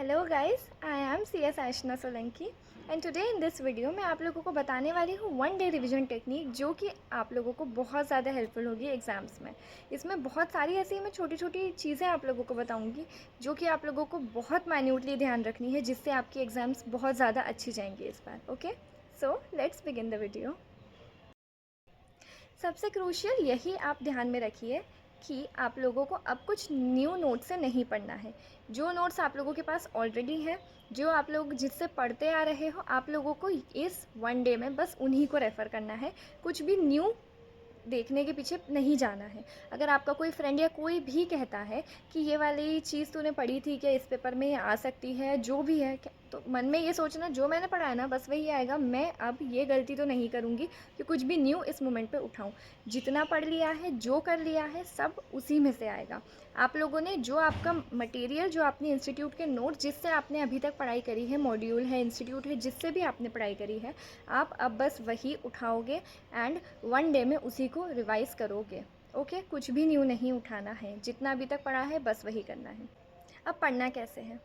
Hello guys, I am C S Ashna Solanki and today in this video मैं आप लोगों को बताने वाली हूँ वन डे रिवीजन टेक्निक जो कि आप लोगों को बहुत ज़्यादा हेल्पफुल होगी एग्ज़ाम्स में। इसमें बहुत सारी ऐसी मैं छोटी छोटी चीज़ें आप लोगों को बताऊँगी जो कि आप लोगों को बहुत माइन्यूटली ध्यान रखनी है, जिससे आपकी एग्ज़ाम्स बहुत ज़्यादा अच्छी जाएंगी इस बार। Okay, so let's begin the video. सबसे क्रूशियल यही आप ध्यान में रखिए कि आप लोगों को अब कुछ न्यू नोट से नहीं पढ़ना है। जो नोट्स आप लोगों के पास ऑलरेडी है, जो आप लोग जिससे पढ़ते आ रहे हो, आप लोगों को इस वन डे में बस उन्हीं को रेफ़र करना है। कुछ भी न्यू देखने के पीछे नहीं जाना है। अगर आपका कोई फ्रेंड या कोई भी कहता है कि ये वाली चीज़ तूने पढ़ी थी, क्या इस पेपर में ये आ सकती है, जो भी है, तो मन में ये सोचना जो मैंने पढ़ा है ना बस वही आएगा। मैं अब ये गलती तो नहीं करूँगी कि कुछ भी न्यू इस मोमेंट पे उठाऊँ। जितना पढ़ लिया है, जो कर लिया है, सब उसी में से आएगा। आप लोगों ने जो आपका मटेरियल, जो आपने इंस्टीट्यूट के नोट जिससे आपने अभी तक पढ़ाई करी है, मॉड्यूल है, इंस्टीट्यूट है, जिससे भी आपने पढ़ाई करी है, आप अब बस वही उठाओगे एंड वन डे में उसी को रिवाइज़ करोगे। ओके, कुछ भी न्यू नहीं उठाना है, जितना अभी तक पढ़ा है बस वही करना है। अब पढ़ना कैसे है,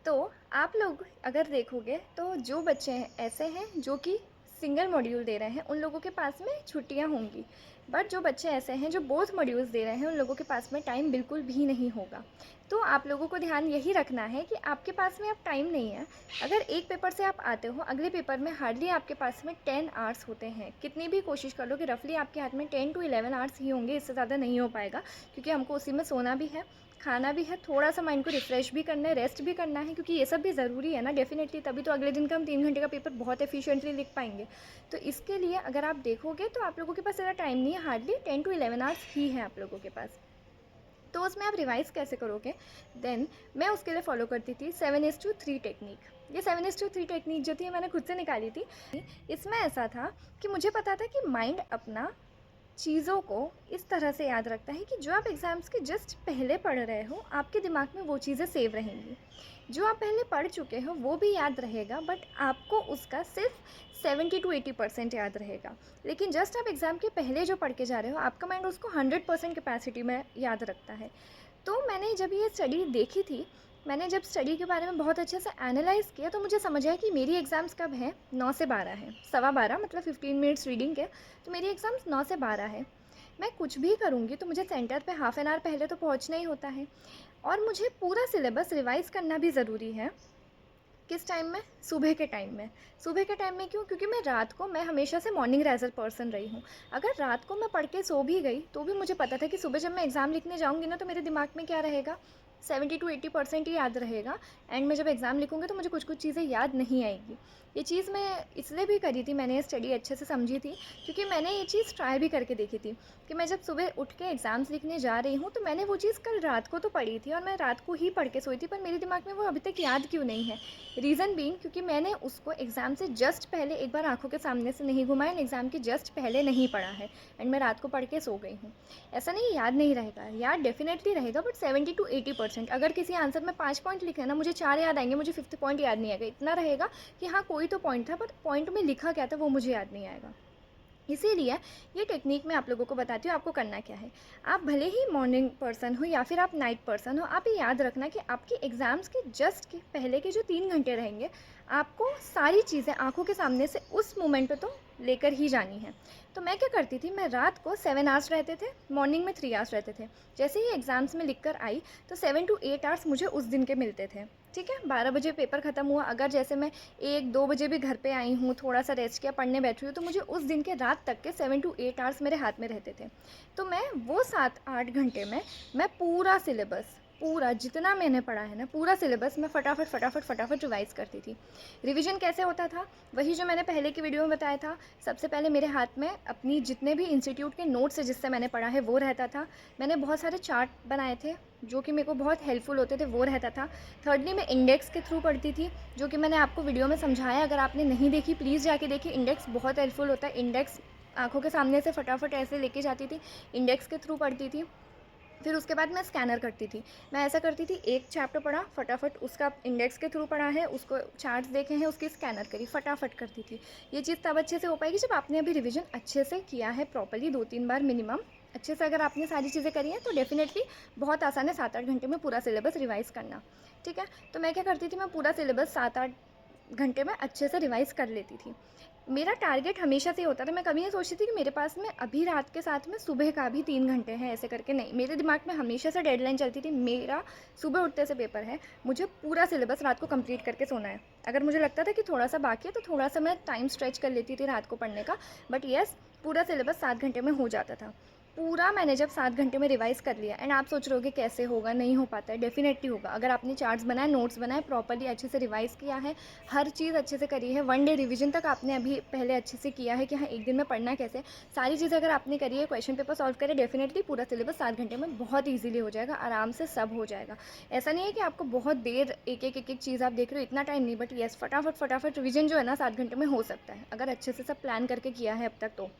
तो आप लोग अगर देखोगे तो जो बच्चे ऐसे हैं जो कि सिंगल मॉड्यूल दे रहे हैं, उन लोगों के पास में छुट्टियां होंगी। बट जो बच्चे ऐसे हैं जो बोथ मॉड्यूल्स दे रहे हैं, उन लोगों के पास में टाइम बिल्कुल भी नहीं होगा। तो आप लोगों को ध्यान यही रखना है कि आपके पास में अब टाइम नहीं है। अगर एक पेपर से आप आते हो, अगले पेपर में हार्डली आपके पास में 10 आवर्स होते हैं। कितनी भी कोशिश कर लो कि रफली आपके हाथ में 10 to 11 आवर्स ही होंगे, इससे ज़्यादा नहीं हो पाएगा, क्योंकि हमको उसी में सोना भी है, खाना भी है, थोड़ा सा माइंड को रिफ़्रेश भी करना है, रेस्ट भी करना है, क्योंकि ये सब भी ज़रूरी है ना डेफिनेटली। तभी तो अगले दिन का हम 3 घंटे का पेपर बहुत एफिशिएंटली लिख पाएंगे। तो इसके लिए अगर आप देखोगे तो आप लोगों के पास ज़्यादा टाइम नहीं है, हार्डली 10 to 11 आवर्स ही है आप लोगों के पास। तो उसमें आप रिवाइज़ कैसे करोगे? देन मैं उसके लिए फ़ॉलो करती थी 7:3 टेक्निक। ये 7:3 टेक्निक जो थी मैंने खुद से निकाली थी। इसमें ऐसा था कि मुझे पता था कि माइंड अपना चीज़ों को इस तरह से याद रखता है कि जो आप एग्ज़ाम्स के जस्ट पहले पढ़ रहे हो, आपके दिमाग में वो चीज़ें सेव रहेंगी। जो आप पहले पढ़ चुके हो वो भी याद रहेगा, बट आपको उसका सिर्फ 70 to 80% याद रहेगा। लेकिन जस्ट आप एग्ज़ाम के पहले जो पढ़ के जा रहे हो, आपका माइंड उसको 100% कैपेसिटी में याद रखता है। तो मैंने जब ये स्टडी देखी थी, मैंने जब स्टडी के बारे में बहुत अच्छे से एनालाइज़ किया, तो मुझे समझ आया कि मेरी एग्ज़ाम्स कब हैं, 9 से 12 है, 12:15 मतलब 15 मिनट्स रीडिंग के। तो मेरी एग्ज़ाम्स 9 से 12 है। मैं कुछ भी करूँगी तो मुझे सेंटर पे हाफ़ एन आवर पहले तो पहुँचना ही होता है, और मुझे पूरा सिलेबस रिवाइज़ करना भी ज़रूरी है। किस टाइम में? सुबह के टाइम में। सुबह के टाइम में क्यों? क्योंकि मैं हमेशा से मॉर्निंग राइज़र पर्सन रही हूँ। अगर रात को मैं पढ़ के सो भी गई तो भी मुझे पता था कि सुबह जब मैं एग्ज़ाम लिखने जाऊँगी ना, तो मेरे दिमाग में क्या रहेगा, 70 to 80% ही याद रहेगा। एंड में जब एग्ज़ाम लिखूँगी तो मुझे कुछ कुछ चीज़ें याद नहीं आएगी। ये चीज़ मैं इसलिए भी करी थी, मैंने ये स्टडी अच्छे से समझी थी, क्योंकि मैंने ये चीज़ ट्राई भी करके देखी थी कि मैं जब सुबह उठ के एग्ज़ाम्स लिखने जा रही हूँ, तो मैंने वो चीज़ कल रात को तो पढ़ी थी और मैं रात को ही पढ़ के सोई थी, पर मेरे दिमाग में वो अभी तक याद क्यों नहीं है? रीज़न बीइंग क्योंकि मैंने उसको एग्ज़ाम से जस्ट पहले एक बार आँखों के सामने से नहीं घुमाया एंड एग्ज़ाम के जस्ट पहले नहीं पढ़ा है, एंड मैं रात को पढ़ के सो गई हूँ। ऐसा नहीं याद नहीं रहेगा, याद डेफिनेटली रहेगा, बट 70 to 80%। अगर किसी आंसर में 5 पॉइंट लिखे ना, मुझे 4 याद आएंगे, मुझे 5th पॉइंट याद नहीं आएगा। इतना रहेगा कि हाँ कोई तो पॉइंट था, बट पॉइंट में लिखा क्या था वो मुझे याद नहीं आएगा। इसीलिए ये टेक्निक मैं आप लोगों को बताती हूँ। आपको करना क्या है, आप भले ही मॉर्निंग पर्सन हो या फिर आप नाइट पर्सन हो, आप ये याद रखना कि आपके एग्ज़ाम्स के जस्ट के पहले के जो 3 घंटे रहेंगे, आपको सारी चीज़ें आंखों के सामने से उस मोमेंट पे तो लेकर ही जानी है। तो मैं क्या करती थी, मैं रात को 7 आवर्स रहते थे, मॉर्निंग में 3 आवर्स रहते थे। जैसे ही एग्ज़ाम्स में लिख कर आई तो 7 to 8 आवर्स मुझे उस दिन के मिलते थे। ठीक है, 12 बजे पेपर ख़त्म हुआ, अगर जैसे मैं 1-2 बजे भी घर पे आई हूँ, थोड़ा सा रेस्ट किया, पढ़ने बैठी हूँ, तो मुझे उस दिन के रात तक के 7 to 8 आवर्स मेरे हाथ में रहते थे। तो मैं वो 7-8 घंटे में मैं पूरा सिलेबस, पूरा जितना मैंने पढ़ा है ना, पूरा सिलेबस मैं फटाफट रिवाइज़ करती थी। रिवीजन कैसे होता था? वही जो मैंने पहले की वीडियो में बताया था। सबसे पहले मेरे हाथ में अपनी जितने भी इंस्टीट्यूट के नोट्स है जिससे मैंने पढ़ा है वो रहता था। मैंने बहुत सारे चार्ट बनाए थे जो कि मेरे को बहुत हेल्पफुल होते थे, वो रहता था। थर्डली मैं इंडेक्स के थ्रू पढ़ती थी, जो कि मैंने आपको वीडियो में समझाया। अगर आपने नहीं देखी प्लीज़ जाके देखिए, इंडेक्स बहुत हेल्पफुल होता है। इंडेक्स आंखों के सामने से फटाफट ऐसे लेके जाती थी, इंडेक्स के थ्रू पढ़ती थी। फिर उसके बाद मैं स्कैनर करती थी। मैं ऐसा करती थी, एक चैप्टर पढ़ा, फटाफट उसका इंडेक्स के थ्रू पढ़ा है, उसको चार्ट्स देखे हैं, उसकी स्कैनर करी, फटाफट करती थी। ये चीज़ तब अच्छे से हो पाएगी जब आपने अभी रिवीजन अच्छे से किया है प्रॉपर्ली, 2-3 बार मिनिमम अच्छे से अगर आपने सारी चीज़ें करी हैं तो डेफ़िनेटली बहुत आसान है 7-8 घंटे में पूरा सिलेबस रिवाइज़ करना, ठीक है? तो मैं क्या करती थी, मैं पूरा सिलेबस 7-8 घंटे में अच्छे से रिवाइज़ कर लेती थी। मेरा टारगेट हमेशा से होता था, मैं कभी नहीं सोचती थी कि मेरे पास में अभी रात के साथ में सुबह का भी 3 घंटे हैं, ऐसे करके नहीं। मेरे दिमाग में हमेशा से डेडलाइन चलती थी, मेरा सुबह उठते से पेपर है, मुझे पूरा सिलेबस रात को कंप्लीट करके सोना है। अगर मुझे लगता था कि थोड़ा-सा बाकी है तो थोड़ा-सा मैं टाइम स्ट्रेच कर लेती थी रात को पढ़ने का, बट येस, पूरा सिलेबस 7 घंटे में हो जाता था। पूरा मैंने जब 7 घंटे में रिवाइज़ कर लिया, एंड आप सोच रहे होगे कैसे होगा, नहीं हो पाता है, डेफ़िनेटली होगा। अगर आपने चार्ट्स बनाए, नोट्स बनाए, प्रॉपर्ली अच्छे से रिवाइज़ किया है, हर चीज़ अच्छे से करी है, वन डे रिवीजन तक आपने अभी पहले अच्छे से किया है कि हाँ, एक दिन में पढ़ना कैसे है, सारी चीज़ें अगर आपने करी है, क्वेश्चन पेपर सॉल्व करे, डेफ़िनेटली पूरा सिलेबस 7 घंटे में बहुत ईज़िली हो जाएगा, आराम से सब हो जाएगा। ऐसा नहीं है कि आपको बहुत देर एक-एक चीज़ आप देख रहे हो, इतना टाइम नहीं, बट येस, फटाफट रिवीजन जो है ना 7 घंटे में हो सकता है, अगर अच्छे से सब प्लान करके किया है अब तक तो।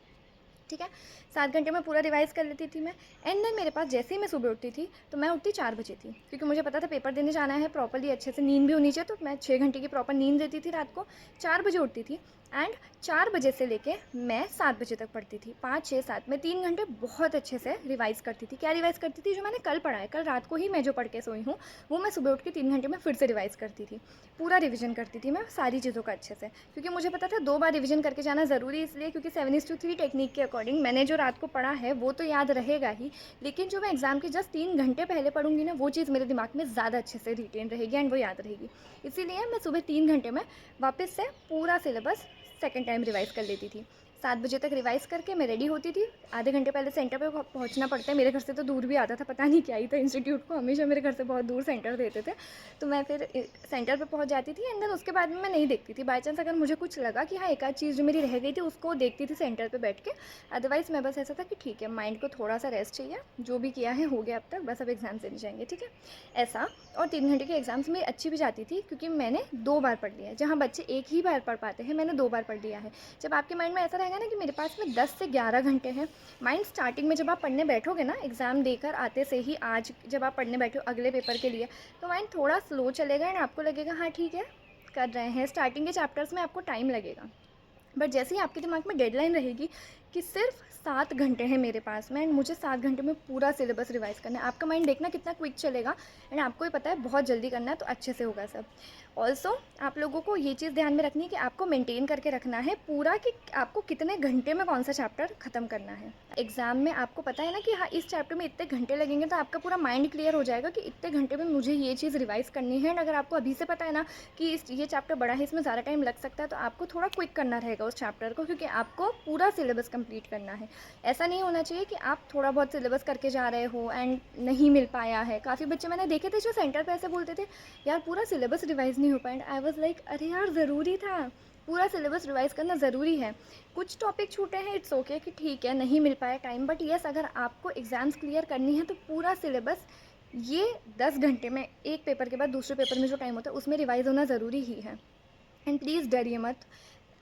ठीक है, 7 घंटे में पूरा रिवाइज़ कर लेती थी मैं। एंड देन मेरे पास जैसे ही मैं सुबह उठती थी, तो मैं उठती 4 बजे थी, क्योंकि मुझे पता था पेपर देने जाना है, प्रॉपर्ली अच्छे से नींद भी होनी चाहिए, तो मैं 6 घंटे की प्रॉपर नींद लेती थी रात को। 4 बजे उठती थी, एंड 4 बजे से लेके मैं 7 बजे तक पढ़ती थी। 5, 6, 7 मैं 3 घंटे बहुत अच्छे से रिवाइज़ करती थी। क्या रिवाइज़ करती थी? जो मैंने कल पढ़ा है, कल रात को ही मैं जो पढ़ के सोई हूँ, वो मैं सुबह उठ के 3 घंटे में फिर से रिवाइज़ करती थी। पूरा रिवीजन करती थी मैं सारी चीज़ों का अच्छे से, क्योंकि मुझे पता था 2 बार रिवीजन करके जाना ज़रूरी, इसलिए क्योंकि 7:3 टेक्निक के अकॉर्डिंग मैंने जो रात को पढ़ा है वो तो याद रहेगा ही, लेकिन जो मैं एग्ज़ाम के जस्ट 3 घंटे पहले पढ़ूंगी ना, वो चीज़ मेरे दिमाग में ज़्यादा अच्छे से रिटेन रहेगी एंड वो याद रहेगी। इसीलिए मैं सुबह 3 घंटे में वापस से पूरा सिलेबस सेकेंड टाइम रिवाइज़ कर लेती थी। 7 बजे तक रिवाइज़ करके मैं रेडी होती थी। आधे घंटे पहले सेंटर पे पहुंचना पड़ता है, मेरे घर से तो दूर भी आता था, पता नहीं क्या ही था इंस्टीट्यूट को, हमेशा मेरे घर से बहुत दूर सेंटर देते थे। तो मैं फिर सेंटर पे पहुंच जाती थी, एंड देन उसके बाद में मैं नहीं देखती थी। बाई चांस अगर मुझे कुछ लगा कि हाँ, एक आध चीज़ जो मेरी रह गई थी उसको देखती थी सेंटर पर बैठ के। अदरवाइज़ मैं बस ऐसा था कि ठीक है, माइंड को थोड़ा सा रेस्ट चाहिए, जो भी किया है हो गया अब तक, बस अब एग्ज़ाम देने जाएंगे, ठीक है, ऐसा। और 3 घंटे के एग्ज़ाम्स में अच्छी भी जाती थी, क्योंकि मैंने 2 बार पढ़ लिया है। जहाँ बच्चे एक ही बार पढ़ पाते हैं, मैंने 2 बार पढ़ लिया है। जब आपके माइंड में ऐसा रहेगा ना कि मेरे पास में 10 से 11 घंटे हैं, माइंड स्टार्टिंग में जब आप पढ़ने बैठोगे ना, एग्ज़ाम देकर आते से ही, आज जब आप पढ़ने बैठो अगले पेपर के लिए, तो माइंड थोड़ा स्लो चलेगा एंड आपको लगेगा हाँ ठीक है, कर रहे हैं। स्टार्टिंग के चैप्टर्स में आपको टाइम लगेगा, बट जैसे ही आपके दिमाग में डेडलाइन रहेगी कि सिर्फ 7 घंटे हैं मेरे पास में, एंड मुझे 7 घंटे में पूरा सिलेबस रिवाइज़ करना है, आपका माइंड देखना कितना क्विक चलेगा, एंड आपको ही पता है बहुत जल्दी करना है, तो अच्छे से होगा सब। ऑल्सो आप लोगों को ये चीज़ ध्यान में रखनी है कि आपको मेंटेन करके रखना है पूरा, कि आपको कितने घंटे में कौन सा चैप्टर ख़त्म करना है। एग्ज़ाम में आपको पता है ना कि हाँ, इस चैप्टर में इतने घंटे लगेंगे, तो आपका पूरा माइंड क्लियर हो जाएगा कि इतने घंटे में मुझे ये चीज़ रिवाइज़ करनी है। एंड अगर आपको अभी से पता है ना कि ये चैप्टर बड़ा है, इसमें ज़्यादा टाइम लग सकता है, तो आपको थोड़ा क्विक करना रहेगा उस चैप्टर को, क्योंकि आपको पूरा सिलेबस कंप्लीट करना है। ऐसा नहीं होना चाहिए कि आप थोड़ा बहुत सिलेबस करके जा रहे हो एंड नहीं मिल पाया है। काफ़ी बच्चे मैंने देखे थे जो सेंटर पे ऐसे बोलते थे, यार पूरा सिलेबस रिवाइज़ नहीं हो पाया, एंड आई वाज लाइक अरे यार, ज़रूरी था, पूरा सिलेबस रिवाइज़ करना ज़रूरी है। कुछ टॉपिक छूटे हैं, इट्स ओके कि ठीक है नहीं मिल पाया टाइम, बट येस, अगर आपको एग्ज़ाम्स क्लियर करनी है तो पूरा सिलेबस ये 10 घंटे में, एक पेपर के बाद दूसरे पेपर में जो टाइम होता है उसमें रिवाइज़ होना ज़रूरी ही है। एंड प्लीज़ डरिए मत,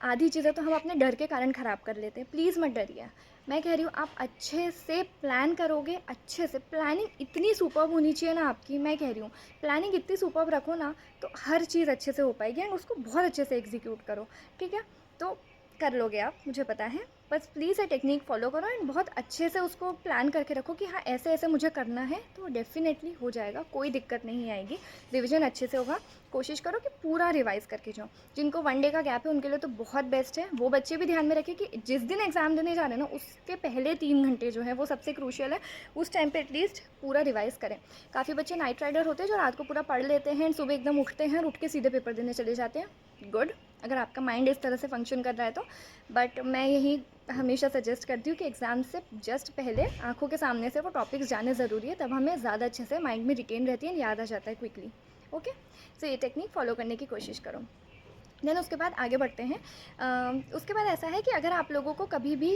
आधी चीज़ें तो हम अपने डर के कारण ख़राब कर लेते हैं, प्लीज़ मत डरिए। मैं कह रही हूँ आप अच्छे से प्लान करोगे, अच्छे से प्लानिंग इतनी सुपर्ब होनी चाहिए ना आपकी, मैं कह रही हूँ प्लानिंग इतनी सुपर्ब रखो ना, तो हर चीज़ अच्छे से हो पाएगी, एंड उसको बहुत अच्छे से एग्जीक्यूट करो, ठीक है, तो कर लोगे आप, मुझे पता है। बस प्लीज़ ये टेक्निक फॉलो करो एंड बहुत अच्छे से उसको प्लान करके रखो कि हाँ, ऐसे ऐसे मुझे करना है, तो डेफिनेटली हो जाएगा, कोई दिक्कत नहीं आएगी, रिवीजन अच्छे से होगा। कोशिश करो कि पूरा रिवाइज़ करके जाओ। जिनको वन डे का गैप है उनके लिए तो बहुत बेस्ट है। वो बच्चे भी ध्यान में रखें कि जिस दिन एग्ज़ाम देने जा रहे हैं ना, उसके पहले 3 घंटे जो है वो सबसे क्रूशियल है, उस टाइम पे एटलीस्ट पूरा रिवाइज़ करें। काफ़ी बच्चे नाइट राइडर होते हैं जो रात को पूरा पढ़ लेते हैं, सुबह एकदम उठते हैं और उठ के सीधे पेपर देने चले जाते हैं। गुड, अगर आपका माइंड इस तरह से फंक्शन कर रहा है तो। बट मैं यही हमेशा सजेस्ट करती हूँ कि एग्ज़ाम से जस्ट पहले आंखों के सामने से वो टॉपिक्स जाने ज़रूरी है, तब हमें ज़्यादा अच्छे से माइंड में रिटेन रहती है, याद आ जाता है क्विकली। ओके, सो ये टेक्निक फॉलो करने की कोशिश करो। देन उसके बाद आगे बढ़ते हैं। उसके बाद ऐसा है कि अगर आप लोगों को कभी भी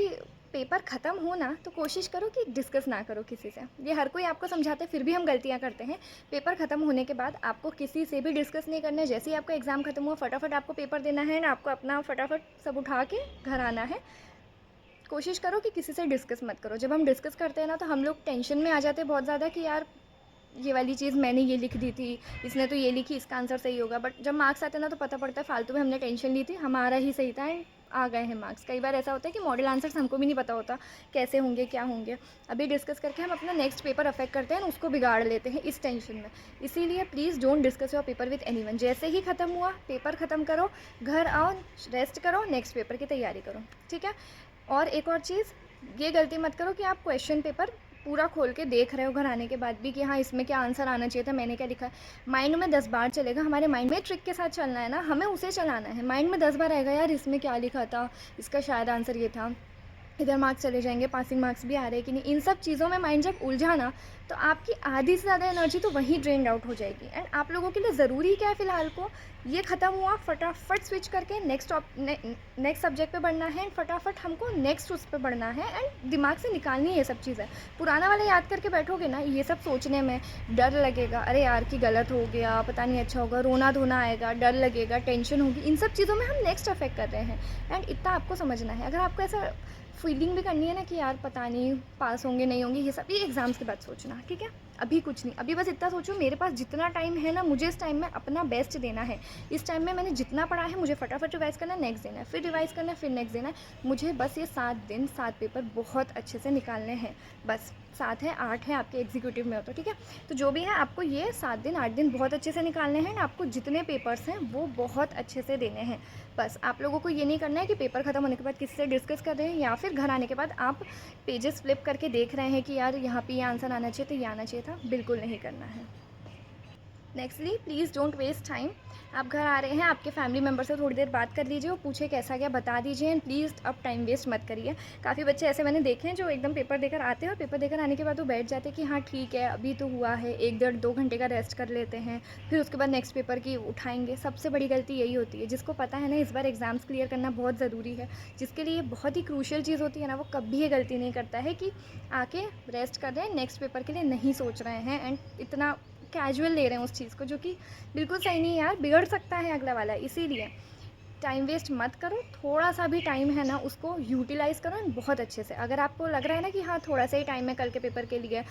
पेपर ख़त्म हो ना, तो कोशिश करो कि डिस्कस ना करो किसी से। ये हर कोई आपको समझाते हैं, फिर भी हम गलतियाँ करते हैं। पेपर ख़त्म होने के बाद आपको किसी से भी डिस्कस नहीं करना है। जैसे ही आपका एग्ज़ाम ख़त्म हुआ, फटाफट आपको पेपर देना है, ना आपको अपना फटाफट सब उठा के घर आना है। कोशिश करो कि किसी से डिस्कस मत करो। जब हम डिस्कस करते हैं ना, तो हम लोग टेंशन में आ जाते हैं बहुत ज़्यादा कि यार ये वाली चीज़ मैंने ये लिख दी थी, इसने तो ये लिखी, इसका आंसर सही होगा। बट जब मार्क्स आते हैं ना, तो पता पड़ता है फालतू में हमने टेंशन ली थी, हमारा ही सही था एंड आ गए हैं मार्क्स। कई बार ऐसा होता है कि मॉडल आंसर्स हमको भी नहीं पता होता कैसे होंगे, क्या होंगे। अभी डिस्कस करके हम अपना नेक्स्ट पेपर अफेक्ट करते हैं, उसको बिगाड़ लेते हैं इस टेंशन में। इसीलिए please don't discuss your paper with anyone. जैसे ही ख़त्म हुआ, पेपर ख़त्म करो, घर आओ, रेस्ट करो, नेक्स्ट पेपर की तैयारी करो, ठीक है। और एक और चीज़, ये गलती मत करो कि आप क्वेश्चन पेपर पूरा खोल के देख रहे हो घर आने के बाद भी कि हाँ इसमें क्या आंसर आना चाहिए था, मैंने क्या लिखा है। माइंड में 10 बार चलेगा, हमारे माइंड में ट्रिक के साथ चलना है ना, हमें उसे चलाना है। माइंड में 10 बार आएगा, यार इसमें क्या लिखा था, इसका शायद आंसर ये था, इधर मार्क्स चले जाएंगे, पासिंग मार्क्स भी आ रहे हैं कि नहीं। इन सब चीज़ों में माइंड जब उलझा ना, तो आपकी आधी से ज़्यादा एनर्जी तो वहीं ड्रेन्ड आउट हो जाएगी। एंड आप लोगों के लिए ज़रूरी क्या है फ़िलहाल को, ये ख़त्म हुआ, फटाफट स्विच करके नेक्स्ट सब्जेक्ट पे बढ़ना है। एंड फटाफट हमको नेक्स्ट उस पर बढ़ना है एंड दिमाग से निकालनी है ये सब चीज़ें। पुराना वाला याद करके बैठोगे ना, ये सब सोचने में डर लगेगा, अरे यार कि गलत हो गया, पता नहीं अच्छा होगा, रोना धोना आएगा, डर लगेगा, टेंशन होगी। इन सब चीज़ों में हम नेक्स्ट अफेक्ट कर रहे हैं। एंड इतना आपको समझना है। अगर आपको ऐसा फीलिंग भी करनी है ना कि यार पता नहीं पास होंगे नहीं होंगे, ये सब ये एग्ज़ाम्स के बाद सोचना, ठीक है। अभी कुछ नहीं, अभी बस इतना सोचो मेरे पास जितना टाइम है ना, मुझे इस टाइम में अपना बेस्ट देना है। इस टाइम में मैंने जितना पढ़ा है, मुझे फटाफट रिवाइज़ करना है, नेक्स्ट देना है, फिर रिवाइज़ करना है, फिर नेक्स्ट देना है। मुझे बस ये 7 दिन 7 पेपर बहुत अच्छे से निकालने हैं। बस 7 है 8 है आपके एग्जीक्यूटिव में हो तो, ठीक है। तो जो भी है आपको ये 7 दिन 8 दिन बहुत अच्छे से निकालने हैं। आपको जितने पेपर्स हैं वो बहुत अच्छे से देने हैं। बस आप लोगों को ये नहीं करना है कि पेपर ख़त्म होने के बाद किसी से डिस्कस कर रहे हैं या फिर घर आने के बाद आप पेजेस फ्लिप करके देख रहे हैं कि यार यहाँ पे ये आंसर आना चाहिए तो ये आना चाहिए था। बिल्कुल नहीं करना है। Nextly please don't waste time. आप घर आ रहे हैं, आपके फैमिली मेम्बर से थोड़ी देर बात कर लीजिए, वो पूछे कैसा गया बता दीजिए। एंड प्लीज़ अब टाइम वेस्ट मत करिए। काफ़ी बच्चे ऐसे मैंने देखे हैं जो एकदम पेपर देकर आते हैं और पेपर देकर आने के बाद वो बैठ जाते हैं कि हाँ ठीक है अभी तो हुआ है, 1-1.5-2 घंटे का रेस्ट कर लेते हैं, फिर उसके बाद नेक्स्ट पेपर की उठाएंगे। सबसे बड़ी गलती यही होती है। जिसको पता है ना इस बार एग्ज़ाम्स क्लियर करना बहुत ज़रूरी है, जिसके लिए बहुत ही क्रूशियल चीज़ होती है ना, वो कभी ये गलती नहीं करता है कि आके रेस्ट कर रहे हैं, नेक्स्ट पेपर के लिए नहीं सोच रहे हैं एंड इतना कैजुअल ले रहे हैं उस चीज़ को, जो कि बिल्कुल सही नहीं है यार, बिगड़ सकता है अगला वाला। इसीलिए टाइम वेस्ट मत करो। थोड़ा सा भी टाइम है ना उसको यूटिलाइज़ करो बहुत अच्छे से। अगर आपको लग रहा है ना कि हाँ थोड़ा सा ही टाइम है कल के पेपर के लिए,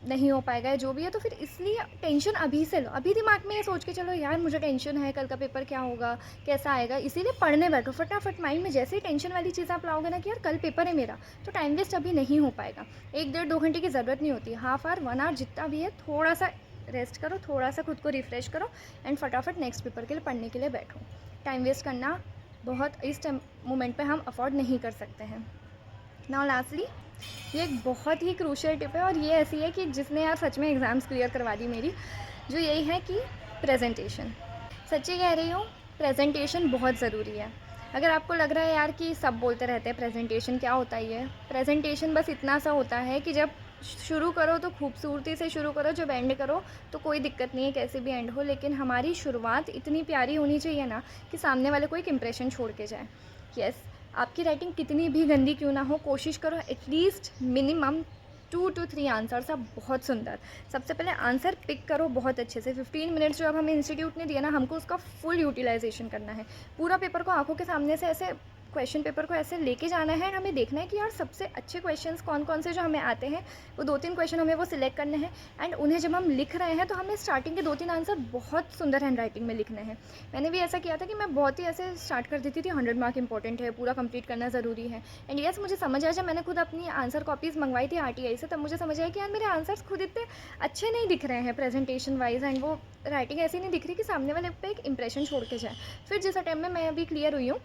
नहीं हो पाएगा जो भी है, तो फिर इसलिए टेंशन अभी से लो। अभी दिमाग में ये सोच के चलो यार मुझे टेंशन है, कल का पेपर क्या होगा, कैसा आएगा, इसीलिए पढ़ने बैठो फटाफट। माइंड में जैसे ही टेंशन वाली चीज़ आप लाओगे ना कि यार कल पेपर है मेरा, तो टाइम वेस्ट अभी नहीं हो पाएगा। 1-1.5-2 घंटे की ज़रूरत नहीं होती, हाफ आवर 1 आवर जितना भी है, थोड़ा सा रेस्ट करो, थोड़ा सा खुद को रिफ़्रेश करो एंड फटाफट नेक्स्ट पेपर के लिए पढ़ने के लिए बैठो। टाइम वेस्ट करना बहुत इस मोमेंट पे हम अफोर्ड नहीं कर सकते हैं। नाउ लास्टली, ये एक बहुत ही क्रूशियल टिप है और ये ऐसी है कि जिसने यार सच में एग्ज़ाम्स क्लियर करवा दी मेरी, जो यही है कि प्रेजेंटेशन। सच्ची कह रही हूँ, प्रेजेंटेशन बहुत ज़रूरी है। अगर आपको लग रहा है यार कि सब बोलते रहते हैं प्रेजेंटेशन क्या होता ही है, प्रेजेंटेशन बस इतना सा होता है कि जब शुरू करो तो खूबसूरती से शुरू करो, जब एंड करो तो कोई दिक्कत नहीं है कैसे भी एंड हो, लेकिन हमारी शुरुआत इतनी प्यारी होनी चाहिए ना कि सामने वाले को एक इम्प्रेशन छोड़ के जाए। यस, आपकी राइटिंग कितनी भी गंदी क्यों ना हो, कोशिश करो एटलीस्ट मिनिमम 2 to 3 आंसर्स। अब बहुत सुंदर, सबसे पहले आंसर पिक करो बहुत अच्छे से। 15 मिनट्स जो अब हमें इंस्टीट्यूट ने दिया ना, हमको उसका फुल यूटिलाइजेशन करना है। पूरा पेपर को आंखों के सामने से ऐसे क्वेश्चन पेपर को ऐसे लेके जाना है। हमें देखना है कि यार सबसे अच्छे क्वेश्चंस कौन कौन से जो हमें आते हैं, वो 2-3 क्वेश्चन हमें वो सिलेक्ट करने हैं। एंड उन्हें जब हम लिख रहे हैं तो हमें स्टार्टिंग के 2-3 आंसर बहुत सुंदर हैंड राइटिंग में लिखने हैं। मैंने भी ऐसा किया था कि मैं बहुत ही ऐसे स्टार्ट कर देती थी, 100 मार्क इंपॉर्टेंट है, पूरा कंप्लीट करना ज़रूरी है। एंड यस, मुझे समझ आया जब मैंने खुद अपनी आंसर कॉपीज़ मंगवाई थी RTI से, तब मुझे समझ आया कि यार मेरे आंसर्स खुद इतने अच्छे नहीं दिख रहे हैं प्रेजेंटेशन वाइज, एंड वो राइटिंग ऐसी नहीं दिख रही कि सामने वाले पे एक इंप्रेशन छोड़ के जाए। फिर जिस अटेम्प्ट में मैं अभी क्लियर हुई हूँ,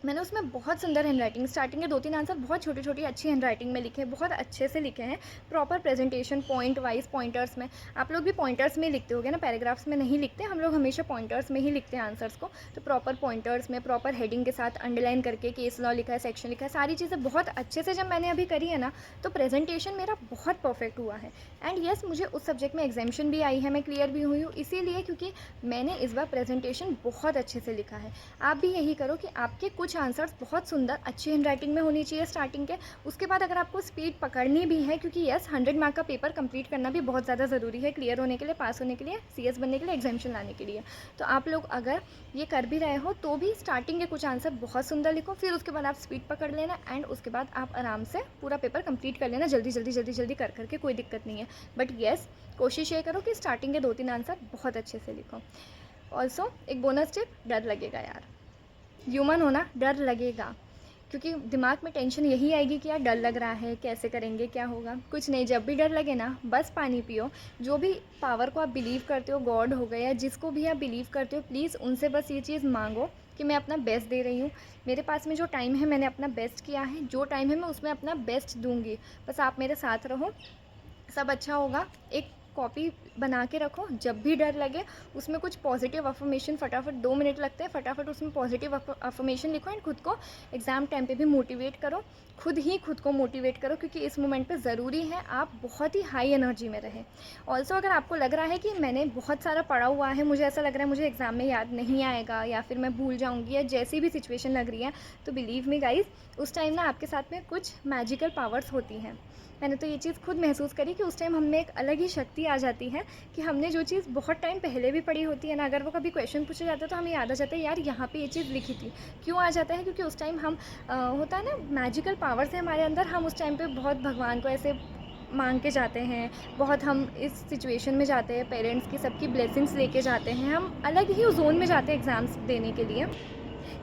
मैंने उसमें बहुत सुंदर हैंड राइटिंग, स्टार्टिंग के 2-3 आंसर बहुत छोटी छोटी अच्छी हैंड राइटिंग में लिखे, बहुत अच्छे से लिखे हैं। Proper presentation point wise pointers में, आप लोग भी पॉइंटर्स में लिखते होगे ना, पैराग्राफ्स में नहीं लिखते, हम लोग हमेशा पॉइंटर्स में ही लिखते हैं आंसर्स को। तो प्रॉपर पॉइंटर्स में प्रॉपर हेडिंग के साथ अंडरलाइन करके केस लॉ लिखा है, सेक्शन लिखा है, सारी चीज़ें बहुत अच्छे से जब मैंने अभी करी है ना, तो प्रेजेंटेशन मेरा बहुत परफेक्ट हुआ है। एंड येस, मुझे उस सब्जेक्ट में एग्जामिशन भी आई है, मैं क्लियर भी हुई हूँ, इसीलिए क्योंकि मैंने इस बार प्रेजेंटेशन बहुत अच्छे से लिखा है। आप भी यही करो कि आपके कुछ आंसर्स बहुत सुंदर अच्छी हैंड राइटिंग में होनी चाहिए स्टार्टिंग के। उसके बाद अगर आपको स्पीड पकड़नी भी है, क्योंकि यस 100 मार्क का पेपर कंप्लीट करना भी बहुत ज़्यादा ज़रूरी है क्लियर होने के लिए, पास होने के लिए, CS बनने के लिए, एग्जामिशन लाने के लिए। तो आप लोग अगर ये कर भी रहे हो तो भी स्टार्टिंग के कुछ आंसर बहुत सुंदर लिखो, फिर उसके बाद आप स्पीड पकड़ लेना एंड उसके बाद आप आराम से पूरा पेपर कंप्लीट कर लेना, जल्दी जल्दी जल्दी जल्दी कर करके, कोई दिक्कत नहीं है। बट येस, कोशिश ये करो कि स्टार्टिंग के 2-3 आंसर बहुत अच्छे से लिखो। ऑल्सो एक बोनस टिप, डर लगेगा यार, ह्यूमन हो ना, डर लगेगा, क्योंकि दिमाग में टेंशन यही आएगी कि यार डर लग रहा है, कैसे करेंगे, क्या होगा। कुछ नहीं, जब भी डर लगे ना बस पानी पियो। जो भी पावर को आप बिलीव करते हो, गॉड हो गए या जिसको भी आप बिलीव करते हो, प्लीज़ उनसे बस ये चीज़ मांगो कि मैं अपना बेस्ट दे रही हूँ। मेरे पास में जो टाइम है मैंने अपना बेस्ट किया है, जो टाइम है मैं उसमें अपना बेस्ट दूँगी। बस आप मेरे साथ रहो, सब अच्छा होगा। एक कॉपी बना के रखो, जब भी डर लगे उसमें कुछ पॉजिटिव अफर्मेशन, फटाफट 2 मिनट लगते हैं, फटाफट उसमें पॉजिटिव अफर्मेशन लिखो एंड खुद को एग्ज़ाम टाइम पे भी मोटिवेट करो। खुद ही खुद को मोटिवेट करो, क्योंकि इस मोमेंट पे ज़रूरी है आप बहुत ही हाई एनर्जी में रहें। ऑल्सो अगर आपको लग रहा है कि मैंने बहुत सारा पढ़ा हुआ है, मुझे ऐसा लग रहा है मुझे एग्ज़ाम में याद नहीं आएगा या फिर मैं भूल जाऊँगी या जैसी भी सिचुएशन लग रही है, तो बिलीव मी गाइज़, उस टाइम ना आपके साथ में कुछ मैजिकल पावर्स होती हैं। मैंने तो ये चीज़ खुद महसूस करी कि उस टाइम हम में एक अलग ही शक्ति आ जाती है कि हमने जो चीज़ बहुत टाइम पहले भी पढ़ी होती है ना, अगर वो कभी क्वेश्चन पूछा जाता है तो हमें याद आ जाता है, यार यहाँ पे ये चीज़ लिखी थी। क्यों आ जाता है? क्योंकि उस टाइम हम होता है ना, मैजिकल पावर्स है हमारे अंदर, हम उस टाइम पे बहुत भगवान को ऐसे मांग के जाते हैं, बहुत हम इस सिचुएशन में जाते हैं, पेरेंट्स की सबकी ब्लेसिंग्स लेके जाते हैं, हम अलग ही उस जोन में जाते हैं एग्ज़ाम्स देने के लिए।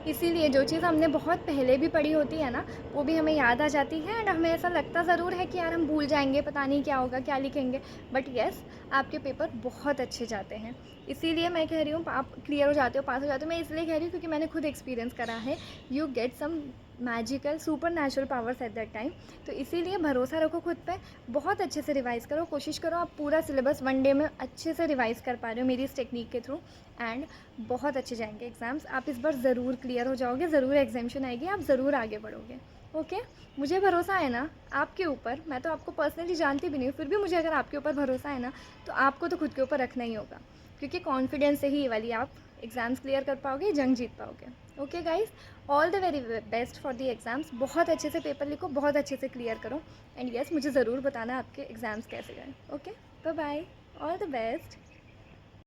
इसीलिए जो चीज़ हमने बहुत पहले भी पढ़ी होती है ना, वो भी हमें याद आ जाती है एंड हमें ऐसा लगता ज़रूर है कि यार हम भूल जाएँगे, पता नहीं क्या होगा, क्या लिखेंगे। बट येस, आपके पेपर बहुत अच्छे जाते हैं। इसीलिए मैं कह रही हूँ आप क्लियर हो जाते हो, पास हो जाते हो। मैं इसलिए कह रही हूँ क्योंकि मैंने खुद एक्सपीरियंस करा है। You get some magical super natural powers at that time. तो इसीलिए भरोसा रखो खुद पे, बहुत अच्छे से रिवाइज़ करो, कोशिश करो आप पूरा सिलेबस 1 डे में अच्छे से रिवाइज़ कर पा रहे हो मेरी इस टेक्निक के थ्रू, एंड बहुत अच्छे जाएंगे एग्ज़ाम्स। आप इस बार ज़रूर क्लियर हो जाओगे, ज़रूर एग्जामिनेशन आएगी, आप ज़रूर आगे बढ़ोगे। ओके, मुझे भरोसा है ना आपके ऊपर। मैं तो आपको पर्सनली जानती भी नहीं हूँ, फिर भी मुझे अगर आपके ऊपर भरोसा है ना, तो आपको तो खुद के ऊपर रखना ही होगा, क्योंकि कॉन्फिडेंस से ही ये वाली आप एग्ज़ाम्स क्लियर कर पाओगे, जंग जीत पाओगे। Okay guys, all the very best for the exams. बहुत अच्छे से पेपर लिखो, बहुत अच्छे से क्लियर करो, एंड यस, मुझे ज़रूर बताना आपके एग्ज़ाम्स कैसे गए। Okay, bye bye, all the best.